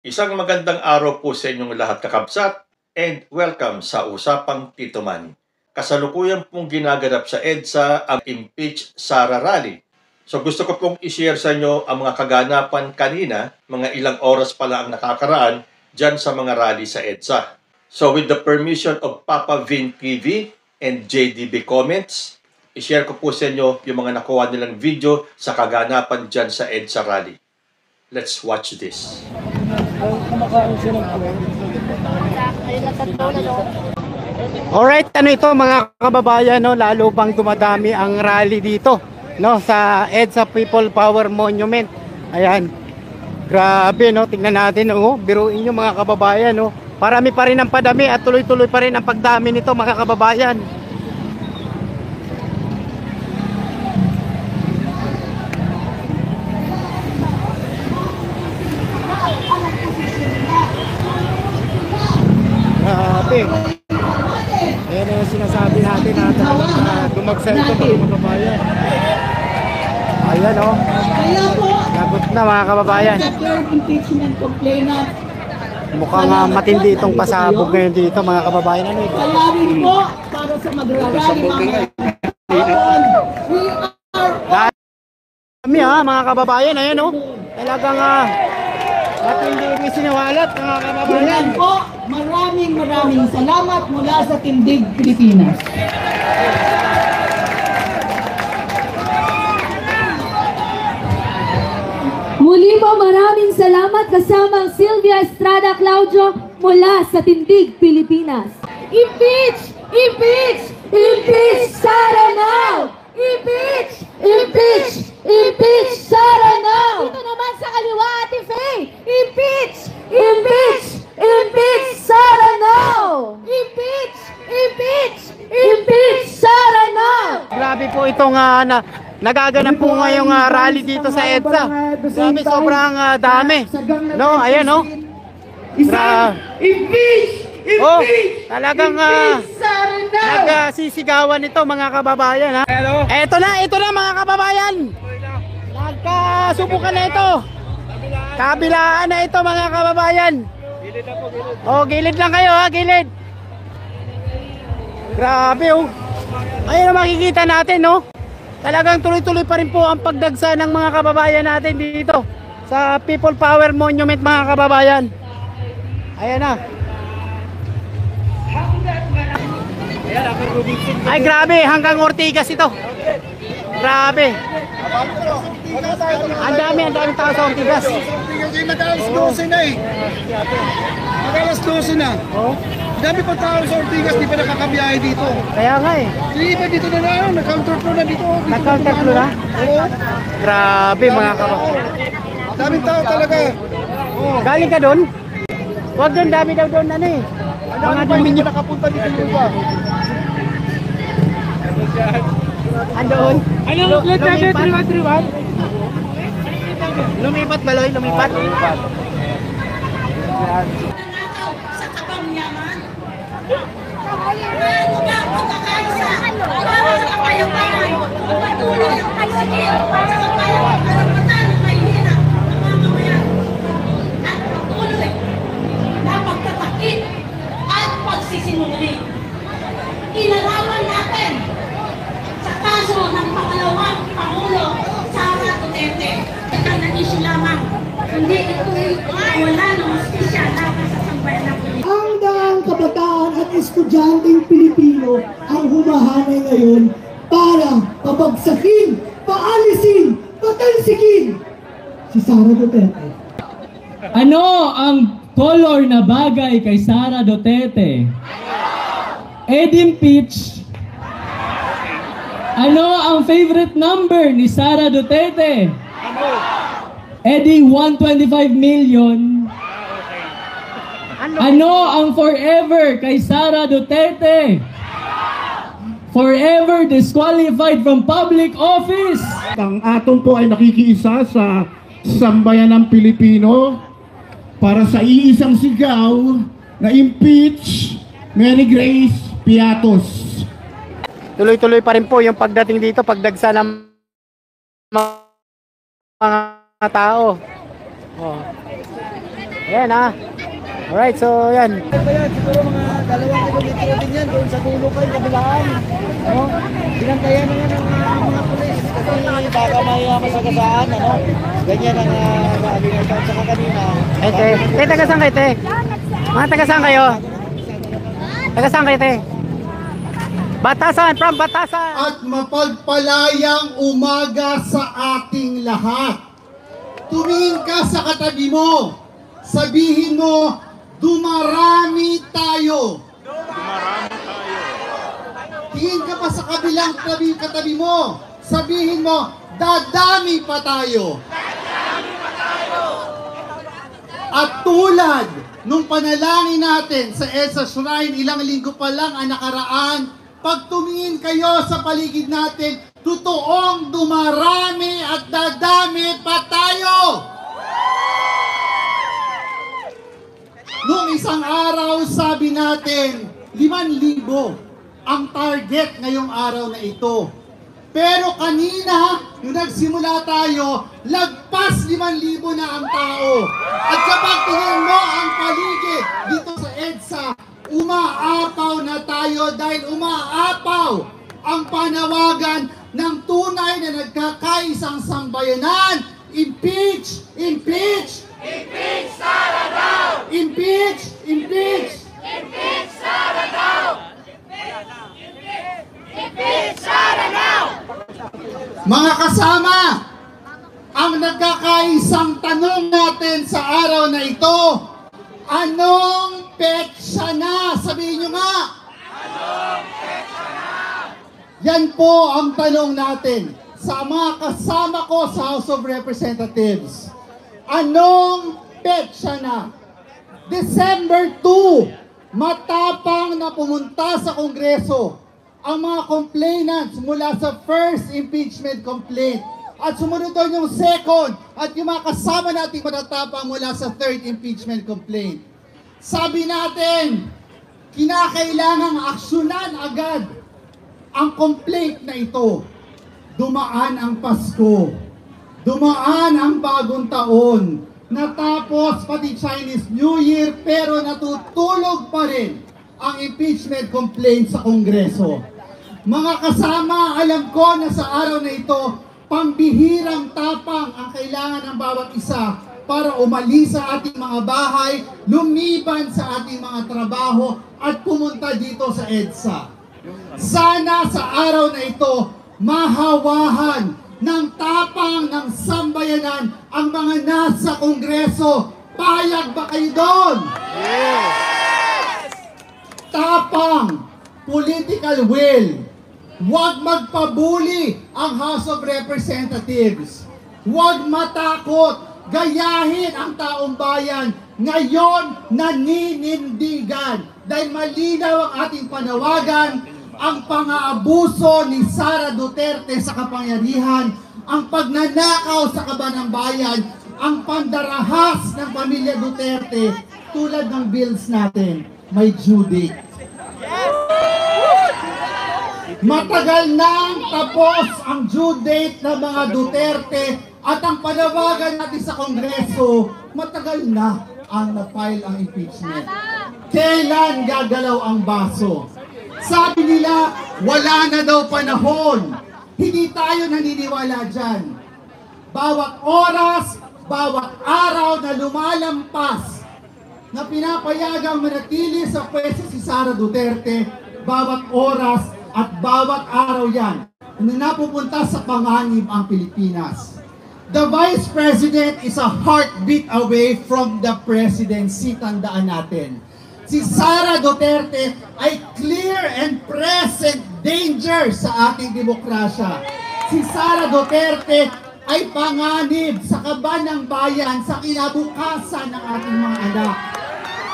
Isang magandang araw po sa inyong lahat kakabsat and welcome sa Usapang Tito Manny. Kasalukuyan pong ginaganap sa EDSA ang Impeach Sara Rally. So gusto ko pong i-share sa inyo ang mga kaganapan kanina, mga ilang oras pala ang nakakaraan dyan sa mga rally sa EDSA. So with the permission of Papa Vin TV and JDB Comments, i-share ko po sa inyo yung mga nakuha nilang video sa kaganapan dyan sa EDSA Rally. Let's watch this. Alright, ano ito mga kababayan, no, lalo pang dumadami ang rally dito, no, sa EDSA People Power Monument. Ayan. Grabe, no, tingnan natin, no, biruin niyo mga kababayan, no. Parami pa rin ang padami at tuloy-tuloy pa rin ang pagdami nito mga kababayan. Grabe. Ayan yung sinasabi natin na dumagsa ito mga kababayan. Ayan o. Lagot na mga kababayan. Mukhang matindi itong pasabog ngayon dito mga kababayan. Ano ito? Kaya po para sa magrarally mga kababayan. Ayan o. Talagang matindi yung isinawalat mga kababayan. po, maraming salamat mula sa Tindig, Pilipinas. Muli po maraming salamat kasama ang Sylvia Estrada Claudio mula sa Tindig, Pilipinas. Impeach! Impeach! Impeach Sara now! Impeach! Impeach! Impeach Sara now! Dito naman sa kaliwa, Ate Faye! Impeach! Impeach! Impeach Sara now! Impeach! Impeach! Impeach Sara now! Grabe po itong nagaganap po ngayong rally dito sa EDSA. Grabe, sobrang dami. No, ayan no. Impeach! Oh, talagang nagsisigawan ito mga kababayan ha. Ito na mga kababayan. Nagkasubukan na ito. Kabilaan na ito mga kababayan. Oh, gilid lang kayo ha, gilid. Grabe oh. Ayun ang makikita natin no. Talagang tuloy-tuloy pa rin po ang pagdagsa ng mga kababayan natin dito sa People Power Monument mga kababayan. Ayan na. Ay grabe, hanggang Ortigas ito. Grabe. Ang daming tao sa Ortigas. Madalas 12 na eh. Madalas 12 na. Oh. Dami pa tao sa Ortigas, di pa nakakabiyahe dito. Kaya nga eh. Di ba dito na lang, nag-counterflow na dito. Nag-counterflow na? Oo. Grabe mga kababayan. Daming tao talaga. Oo. Galing ka doon? Huwag doon, dami daw doon ano eh. Mga pa hindi nakapunta dito ba? Andoon? Ano? Lumipat? Lumipat ba, Loy? Lumipat? Sa kapamyaman. Inalaman natin sa kaso ng pangalawang Pangulo Sara Duterte. Ito na issue lamang. Hindi ito'y wala ng hustisya laban sa sambayan ng Pilipinas. Ang daang kabataan at estudyanteng Pilipino ang humahanay ngayon para pabagsakin, paalisin, patalsikin si Sara Duterte. Ano ang color na bagay kay Sara Duterte? Impeach. Ano ang favorite number ni Sara Duterte? 125 million. Ano ang forever kay Sara Duterte? Forever disqualified from public office. Ang aton po ay nakikiisa sa sambayan ng Pilipino para sa iisang sigaw na impeach Mary Grace Piatos. Tuloy-tuloy pa rin po yung pagdating dito, pagdagsa ng mga tao. Oh. Ayan ha. Alright, so yan. Siguro mga 2 kilometro din yan doon sa dulo kayo, kabilaan. No? Pinantayan na yan ng mga pulis kasi baka may masagasaan, ano? Ganyan ang naalingan ko. Saka kanina. Te, taga saan kayo, te? Mga taga saan kayo? Taga saan kayo, te? Batasan, from Batasan. At mapagpalayang umaga sa ating lahat. Tumingin ka sa katabi mo. Sabihin mo, dumarami tayo. Dumarami tayo. Tingin ka pa sa kabilang katabi mo. Sabihin mo, dadami pa tayo. Dadami pa tayo. At tulad nung panalangin natin sa EDSA Shrine, ilang linggo pa lang ang nakaraan, pag tumingin kayo sa paligid natin, totoong dumarami at dadami pa tayo. Noong isang araw, sabi natin, 5,000 ang target ngayong araw na ito. Pero kanina, nung nagsimula tayo, lagpas 5,000 na ang tao. At kapag tingnan mo ang paligid dito sa EDSA, umaapaw na tayo dahil umaapaw ang panawagan ng tunay na nagkakaisang sambayanan. Impeach! Impeach! Impeach Sara daw! Impeach! Impeach! Impeach Sara daw! Impeach Sara daw! Mga kasama, ang nagkakaisang tanong natin sa araw na ito, anong petsa na? Sabihin nyo nga! Anong petsa na? Yan po ang tanong natin sa mga kasama ko sa House of Representatives. Anong petsa na? December 2, matapang na pumunta sa Kongreso ang mga complainants mula sa first impeachment complaint. At sumunod doon yung second at yung mga kasama nating matatapang mula sa third impeachment complaint. Sabi natin, kinakailangang aksyonan agad ang complaint na ito. Dumaan ang Pasko. Dumaan ang bagong taon. Natapos pati Chinese New Year pero natutulog pa rin ang impeachment complaint sa Kongreso. Mga kasama, alam ko na sa araw na ito, pambihirang tapang ang kailangan ng bawat isa para umalis sa ating mga bahay, lumiban sa ating mga trabaho at pumunta dito sa EDSA. Sana sa araw na ito, mahawahan ng tapang ng sambayanan ang mga nasa Kongreso. Payag ba kayo doon? Yes! Tapang, political will. Huwag magpabuli ang House of Representatives. Huwag matakot. Gayahin ang taong bayan. Ngayon, naninindigan. Dahil malinaw ang ating panawagan, ang pang-aabuso ni Sara Duterte sa kapangyarihan, ang pagnanakaw sa kaban ng bayan, ang pandarahas ng pamilya Duterte, tulad ng bills natin, may due date. Matagal nang tapos ang due date ng mga Duterte at ang panawagan natin sa Kongreso, matagal na ang na-file ang impeachment. Kailan gagalaw ang baso? Sabi nila, wala na daw panahon. Hindi tayo naniniwala dyan. Bawat oras, bawat araw na lumalampas na pinapayagang manatili sa pwesto si Sara Duterte, bawat oras at bawat araw yan na napupunta sa panganib ang Pilipinas. The Vice President is a heartbeat away from the presidency, tandaan natin. Si Sara Duterte ay clear and present danger sa ating demokrasya. Si Sara Duterte ay panganib sa kaban ng bayan, sa kinabukasan ng ating mga anak.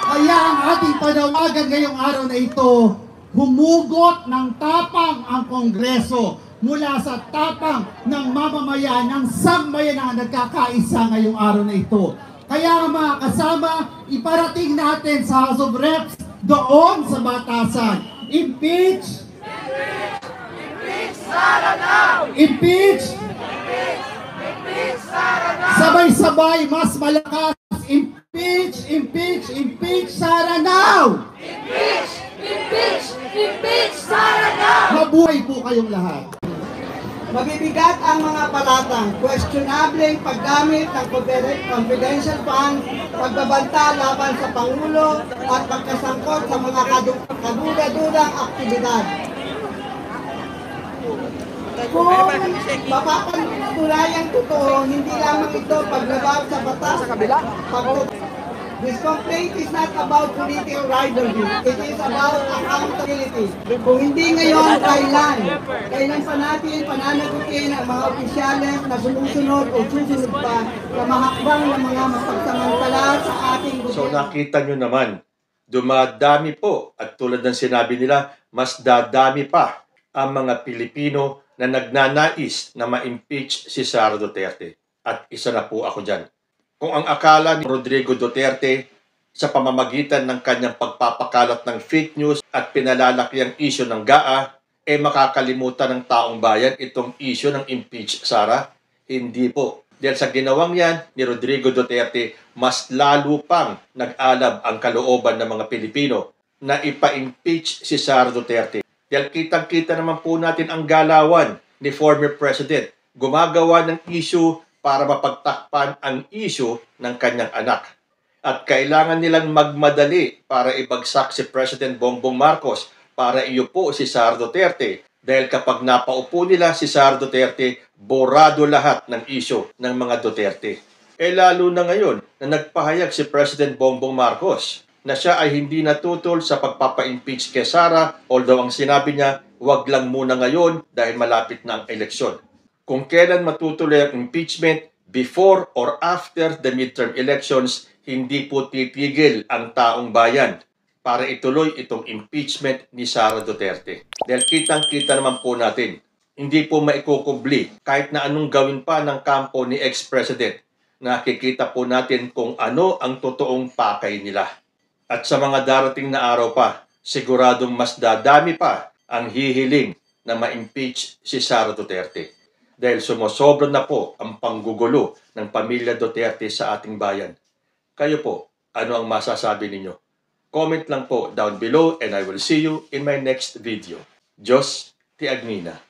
Kaya ang ating panawagan ngayong araw na ito, humugot ng tapang ang Kongreso mula sa tapang ng mamamayan, ng sambayan na nagkakaisa ngayong araw na ito. Kaya mga kasama, iparating natin sa House of Reps doon sa Batasan. Impeach! Impeach! Impeach Sara now! Impeach! Impeach! Impeach Sara now! Sabay-sabay, mas malakas, impeach! Impeach! Impeach! Impeach Sara now! Impeach! Impeach! Impeach Sara now! Mabuhay po kayong lahat. Mabibigat ang mga palatang, questionable paggamit ng confidential funds, pagbabanta laban sa Pangulo at pagkasangkot sa mga kaduda-dudang aktibidad. Kung mapapatunayang totoo, hindi lamang ito paglabag sa batas. This complaint is not about political rivalry. It is about accountability. Kung hindi ngayon, kailan? Kailan pa natin pananagutin ang mga opisyales na sumusunod o susunod pa na mahakbang ng mga mapagsamantala sa ating gobyerno? So nakita nyo naman, dumadami po at tulad ng sinabi nila, mas dadami pa ang mga Pilipino na nagnanais na ma-impeach si Sara Duterte. At isa na po ako dyan. Kung ang akala ni Rodrigo Duterte sa pamamagitan ng kanyang pagpapakalat ng fake news at pinalalaki ang isyu ng GAA, makakalimutan ng taong bayan itong isyu ng impeach Sara, hindi po. Dahil sa ginawang yan ni Rodrigo Duterte, mas lalo pang nag-alab ang kalooban ng mga Pilipino na ipa-impeach si Sara Duterte. Dahil kitang-kita naman po natin ang galawan ni former President. Gumagawa ng issue para mapagtakpan ang issue ng kanyang anak. At kailangan nilang magmadali para ibagsak si President Bongbong Marcos para iupo si Sara Duterte. Dahil kapag napaupo nila si Sara Duterte, borado lahat ng issue ng mga Duterte. Lalo na ngayon na nagpahayag si President Bongbong Marcos na siya ay hindi natutol sa pagpapa-impeach kay Sara, although ang sinabi niya, wag lang muna ngayon dahil malapit na ang eleksyon. Kung kailan matutuloy ang impeachment, before or after the midterm elections, hindi po titigil ang taong bayan para ituloy itong impeachment ni Sara Duterte. Dahil kitang-kita naman po natin, hindi po maikukubli kahit na anong gawin pa ng kampo ni ex-president. Nakikita po natin kung ano ang totoong pakay nila. At sa mga darating na araw pa, siguradong mas dadami pa ang hihiling na ma-impeach si Sara Duterte. Dahil sumusobra na po ang panggugulo ng pamilya Duterte sa ating bayan. Kayo po, ano ang masasabi ninyo? Comment lang po down below and I will see you in my next video. Diyos ti Agnina.